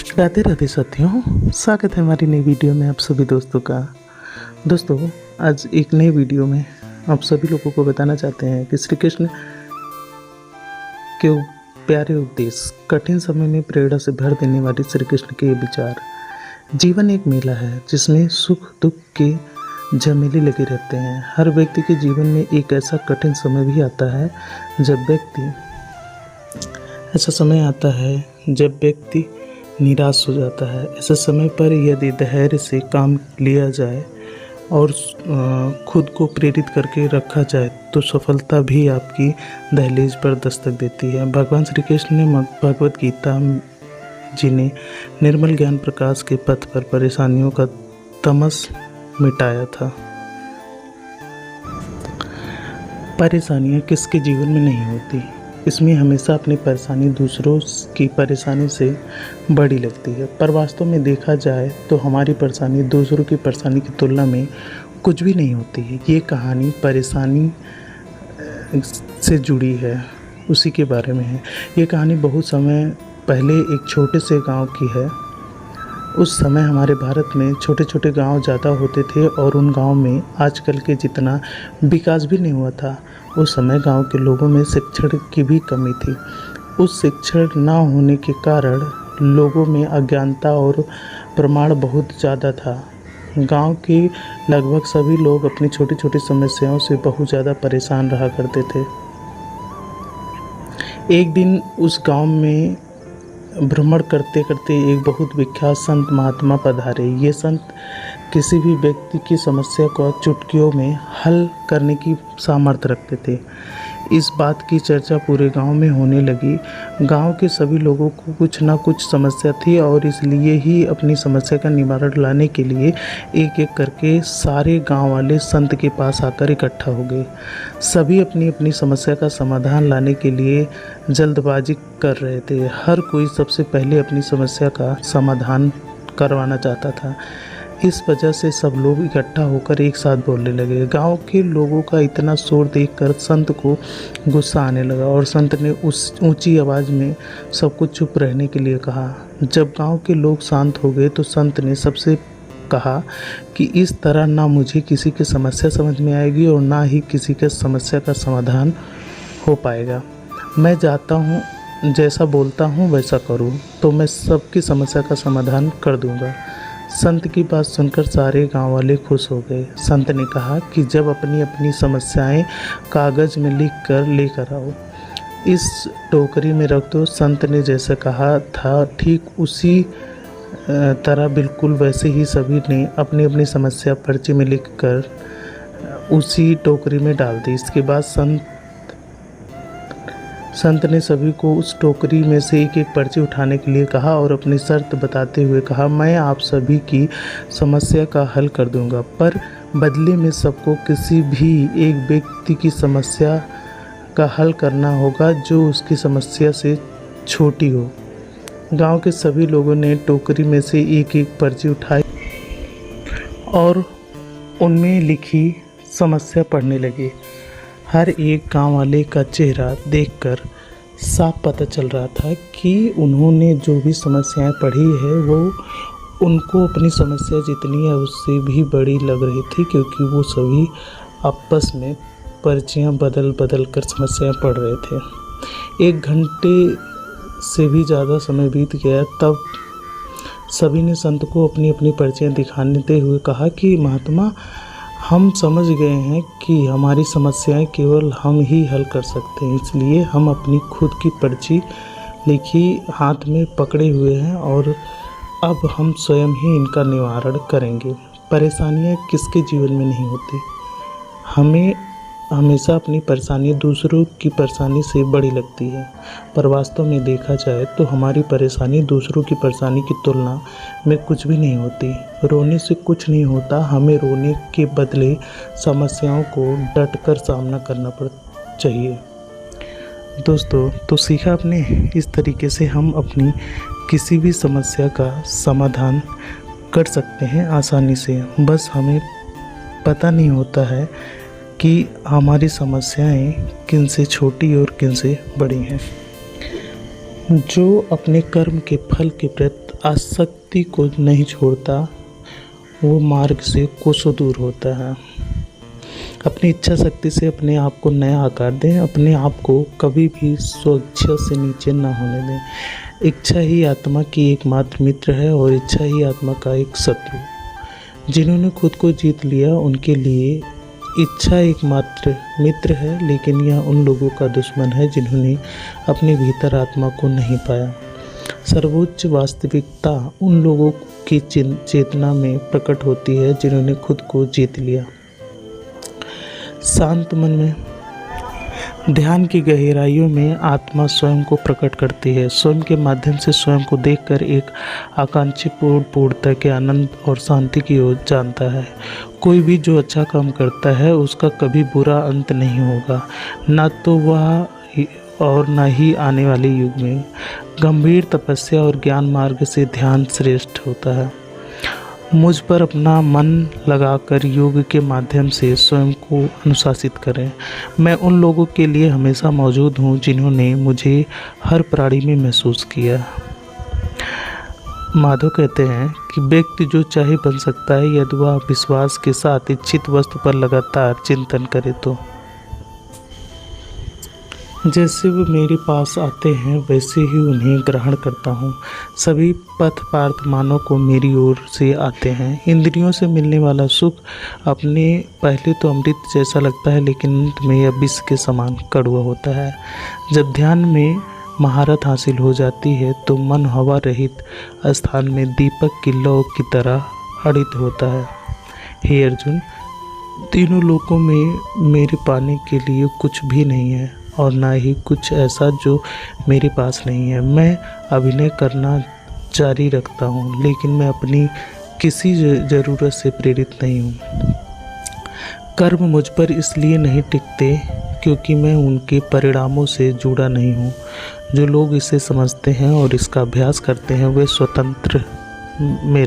राधे राधे साथियों, स्वागत है हमारी नई वीडियो में आप सभी दोस्तों का। दोस्तों, आज एक नई वीडियो में आप सभी लोगों को बताना चाहते हैं कि श्री कृष्ण के प्यारे उपदेश, कठिन समय में प्रेरणा से भर देने वाले श्री कृष्ण के विचार। जीवन एक मेला है जिसमें सुख दुख के झमेले लगे रहते हैं। हर व्यक्ति के जीवन में एक ऐसा कठिन समय भी आता है जब व्यक्ति निराश हो जाता है। ऐसे समय पर यदि धैर्य से काम लिया जाए और खुद को प्रेरित करके रखा जाए तो सफलता भी आपकी दहलीज पर दस्तक देती है। भगवान श्री कृष्ण ने भगवत गीता जी ने निर्मल ज्ञान प्रकाश के पथ पर परेशानियों का तमस मिटाया था। परेशानियां किसके जीवन में नहीं होती, इसमें हमेशा अपनी परेशानी दूसरों की परेशानी से बड़ी लगती है, पर वास्तव में देखा जाए तो हमारी परेशानी दूसरों की परेशानी की तुलना में कुछ भी नहीं होती है। ये कहानी परेशानी से जुड़ी है, उसी के बारे में है। ये कहानी बहुत समय पहले एक छोटे से गांव की है। उस समय हमारे भारत में छोटे छोटे गांव ज़्यादा होते थे और उन गांव में आजकल के जितना विकास भी नहीं हुआ था। उस समय गांव के लोगों में शिक्षण की भी कमी थी। उस शिक्षण ना होने के कारण लोगों में अज्ञानता और प्रमाण बहुत ज़्यादा था। गांव के लगभग सभी लोग अपनी छोटी छोटी समस्याओं से बहुत ज़्यादा परेशान रहा करते थे। एक दिन उस गांव में भ्रमण करते करते एक बहुत विख्यात संत महात्मा पधारे। ये संत किसी भी व्यक्ति की समस्या को चुटकियों में हल करने की सामर्थ्य रखते थे। इस बात की चर्चा पूरे गांव में होने लगी। गांव के सभी लोगों को कुछ ना कुछ समस्या थी और इसलिए ही अपनी समस्या का निवारण लाने के लिए एक एक करके सारे गांव वाले संत के पास आकर इकट्ठा हो गए। सभी अपनी अपनी समस्या का समाधान लाने के लिए जल्दबाजी कर रहे थे। हर कोई सबसे पहले अपनी समस्या का समाधान करवाना चाहता था। इस वजह से सब लोग इकट्ठा होकर एक साथ बोलने लगे। गांव के लोगों का इतना शोर देखकर संत को गुस्सा आने लगा और संत ने उस ऊंची आवाज़ में सबको चुप रहने के लिए कहा। जब गांव के लोग शांत हो गए तो संत ने सबसे कहा कि इस तरह ना मुझे किसी की समस्या समझ में आएगी और ना ही किसी के समस्या का समाधान हो पाएगा। मैं चाहता हूँ जैसा बोलता हूँ वैसा करूँ तो मैं सबकी समस्या का समाधान कर दूँगा। संत की बात सुनकर सारे गांव वाले खुश हो गए। संत ने कहा कि जब अपनी अपनी समस्याएं कागज़ में लिख कर लेकर आओ, इस टोकरी में रख दो। संत ने जैसा कहा था ठीक उसी तरह बिल्कुल वैसे ही सभी ने अपनी अपनी समस्या पर्ची में लिख कर उसी टोकरी में डाल दी। इसके बाद संत ने सभी को उस टोकरी में से एक एक पर्ची उठाने के लिए कहा और अपनी शर्त बताते हुए कहा, मैं आप सभी की समस्या का हल कर दूंगा, पर बदले में सबको किसी भी एक व्यक्ति की समस्या का हल करना होगा जो उसकी समस्या से छोटी हो। गांव के सभी लोगों ने टोकरी में से एक एक पर्ची उठाई और उनमें लिखी समस्या पढ़ने लगे। हर एक गांव वाले का चेहरा देखकर साफ पता चल रहा था कि उन्होंने जो भी समस्याएं पढ़ी है वो उनको अपनी समस्या जितनी है उससे भी बड़ी लग रही थी, क्योंकि वो सभी आपस में पर्चियां बदल बदल कर समस्याएं पढ़ रहे थे। 1 घंटे से भी ज़्यादा समय बीत गया, तब सभी ने संत को अपनी अपनी पर्चियां दिखाते हुए कहा कि महात्मा, हम समझ गए हैं कि हमारी समस्याएं केवल हम ही हल कर सकते हैं, इसलिए हम अपनी खुद की पर्ची लिखी हाथ में पकड़े हुए हैं और अब हम स्वयं ही इनका निवारण करेंगे। परेशानियां किसके जीवन में नहीं होती। हमें हमेशा अपनी परेशानी दूसरों की परेशानी से बड़ी लगती है, पर वास्तव में देखा जाए तो हमारी परेशानी दूसरों की परेशानी की तुलना में कुछ भी नहीं होती। रोने से कुछ नहीं होता, हमें रोने के बदले समस्याओं को डटकर सामना करना चाहिए। दोस्तों, तो सीखा आपने, इस तरीके से हम अपनी किसी भी समस्या का समाधान कर सकते हैं आसानी से। बस हमें पता नहीं होता है कि हमारी समस्याएं किन से छोटी और किन से बड़ी हैं। जो अपने कर्म के फल के प्रति आसक्ति को नहीं छोड़ता वो मार्ग से कोसों दूर होता है। अपनी इच्छा शक्ति से अपने आप को नया आकार दें, अपने आप को कभी भी स्वेच्छा से नीचे ना होने दें। इच्छा ही आत्मा की एकमात्र मित्र है और इच्छा ही आत्मा का एक शत्रु। जिन्होंने खुद को जीत लिया उनके लिए इच्छा एकमात्र मित्र है, लेकिन यह उन लोगों का दुश्मन है जिन्होंने अपने भीतर आत्मा को नहीं पाया। सर्वोच्च वास्तविकता उन लोगों की चेतना में प्रकट होती है जिन्होंने खुद को जीत लिया। शांत मन में ध्यान की गहराइयों में आत्मा स्वयं को प्रकट करती है। स्वयं के माध्यम से स्वयं को देखकर एक आकांक्षी पूर्णता के आनंद और शांति की ओर जानता है। कोई भी जो अच्छा काम करता है उसका कभी बुरा अंत नहीं होगा, ना तो वह और न ही आने वाले युग में। गंभीर तपस्या और ज्ञान मार्ग से ध्यान श्रेष्ठ होता है। मुझ पर अपना मन लगाकर योग के माध्यम से स्वयं को अनुशासित करें। मैं उन लोगों के लिए हमेशा मौजूद हूँ जिन्होंने मुझे हर प्राणी में महसूस किया। माधव कहते हैं कि व्यक्ति जो चाहे बन सकता है यदि वह विश्वास के साथ इच्छित वस्तु पर लगातार चिंतन करे तो। जैसे वे मेरे पास आते हैं वैसे ही उन्हें ग्रहण करता हूँ। सभी पथ पार्थ मानव को मेरी ओर से आते हैं। इंद्रियों से मिलने वाला सुख अपने पहले तो अमृत जैसा लगता है, लेकिन अंत में यह विष के समान कड़वा होता है। जब ध्यान में महारत हासिल हो जाती है तो मन हवा रहित स्थान में दीपक की लौ की तरह अड़ित होता है। हे अर्जुन, तीनों लोकों में मेरे पाने के लिए कुछ भी नहीं है और ना ही कुछ ऐसा जो मेरे पास नहीं है। मैं अभिनय करना जारी रखता हूँ, लेकिन मैं अपनी किसी ज़रूरत से प्रेरित नहीं हूँ। कर्म मुझ पर इसलिए नहीं टिकते क्योंकि मैं उनके परिणामों से जुड़ा नहीं हूँ। जो लोग इसे समझते हैं और इसका अभ्यास करते हैं वे स्वतंत्र में